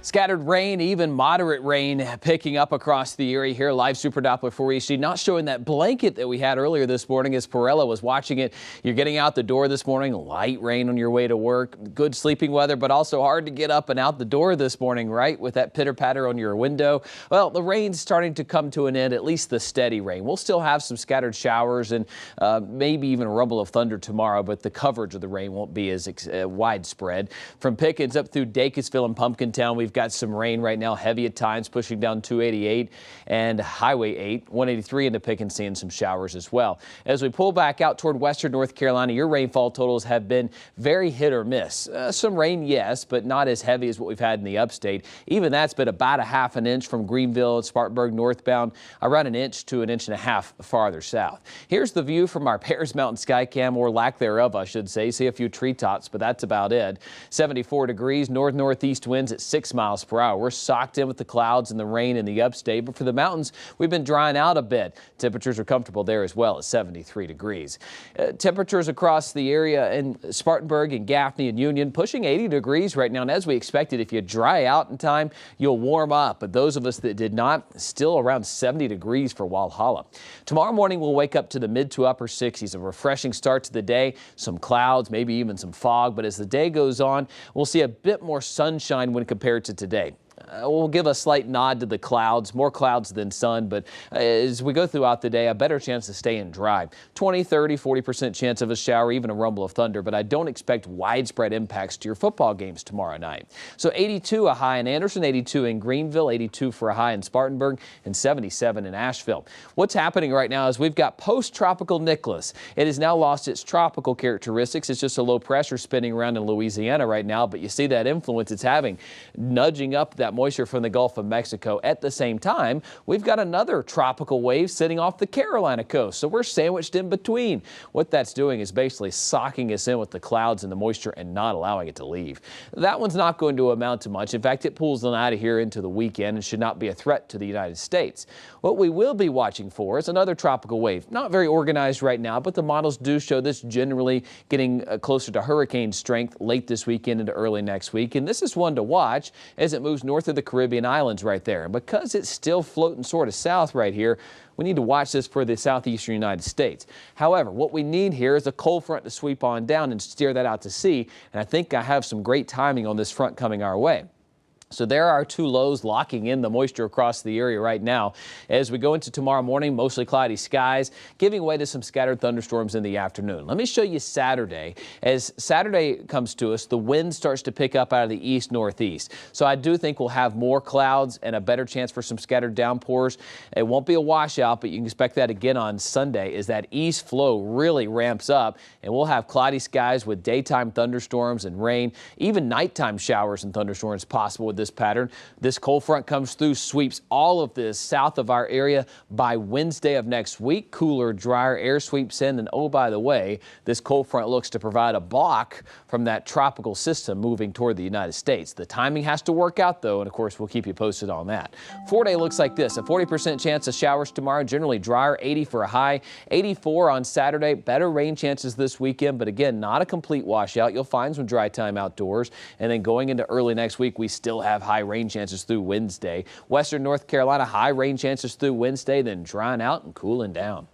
Scattered rain, even moderate rain picking up across the area here. Live Super Doppler 4EC not showing that blanket that we had earlier this morning as Perella was watching it. You're getting out the door this morning, light rain on your way to work, good sleeping weather, but also hard to get up and out the door this morning, right? With that pitter patter on your window. Well, the rain's starting to come to an end, at least the steady rain. We'll still have some scattered showers and maybe even a rumble of thunder tomorrow, but the coverage of the rain won't be as widespread. From Pickens up through Dacusville and Pumpkintown, we've got some rain right now, heavy at times, pushing down 288 and Highway 8, 183 into Pickens, seeing some showers as well. As we pull back out toward western North Carolina, your rainfall totals have been very hit or miss. Some rain, yes, but not as heavy as what we've had in the upstate. Even that's been about a half an inch from Greenville and Spartanburg northbound, around an inch to an inch and a half farther south. Here's the view from our Pears Mountain Skycam, or lack thereof, I should say. See a few treetops, but that's about it. 74 degrees, north-northeast winds at 6 miles per hour. We're socked in with the clouds and the rain in the upstate, but for the mountains, we've been drying out a bit. Temperatures are comfortable there as well at 73 degrees. Temperatures across the area in Spartanburg and Gaffney and Union pushing 80 degrees right now. And as we expected, if you dry out in time, you'll warm up. But those of us that did not, still around 70 degrees for Walhalla. Tomorrow morning, we'll wake up to the mid to upper 60s. A refreshing start to the day. Some clouds, maybe even some fog. But as the day goes on, we'll see a bit more sunshine when compared to today. We'll give a slight nod to the clouds, more clouds than sun, but as we go throughout the day, a better chance to stay in dry. 20, 30, 40% chance of a shower, even a rumble of thunder, but I don't expect widespread impacts to your football games tomorrow night. So 82 a high in Anderson, 82 in Greenville, 82 for a high in Spartanburg, and 77 in Asheville. What's happening right now is we've got post-tropical Nicholas. It has now lost its tropical characteristics. It's just a low pressure spinning around in Louisiana right now, but you see that influence it's having, nudging up that moisture from the Gulf of Mexico. At the same time, we've got another tropical wave sitting off the Carolina coast, so we're sandwiched in between. What that's doing is basically socking us in with the clouds and the moisture and not allowing it to leave. That one's not going to amount to much. In fact, it pulls them out of here into the weekend and should not be a threat to the United States. What we will be watching for is another tropical wave. Not very organized right now, but the models do show this generally getting closer to hurricane strength late this weekend into early next week. And this is one to watch as it moves north of the Caribbean islands right there. And because it's still floating sort of south right here, we need to watch this for the southeastern United States. However, what we need here is a cold front to sweep on down and steer that out to sea. And I think I have some great timing on this front coming our way. So there are two lows locking in the moisture across the area right now. As we go into tomorrow morning, mostly cloudy skies, giving way to some scattered thunderstorms in the afternoon. Let me show you Saturday. As Saturday comes to us, the wind starts to pick up out of the east-northeast. So I do think we'll have more clouds and a better chance for some scattered downpours. It won't be a washout, but you can expect that again on Sunday as that east flow really ramps up, and we'll have cloudy skies with daytime thunderstorms and rain, even nighttime showers and thunderstorms possible with this pattern. This cold front comes through, sweeps all of this south of our area by Wednesday of next week. Cooler, drier air sweeps in, and oh, by the way, this cold front looks to provide a block from that tropical system moving toward the United States. The timing has to work out, though, and of course, we'll keep you posted on that. 4-day looks like this: a 40% chance of showers tomorrow, generally drier, 80 for a high, 84 on Saturday. Better rain chances this weekend, but again, not a complete washout. You'll find some dry time outdoors, and then going into early next week, we still have high rain chances through Wednesday. Western North Carolina, high rain chances through Wednesday, then drying out and cooling down.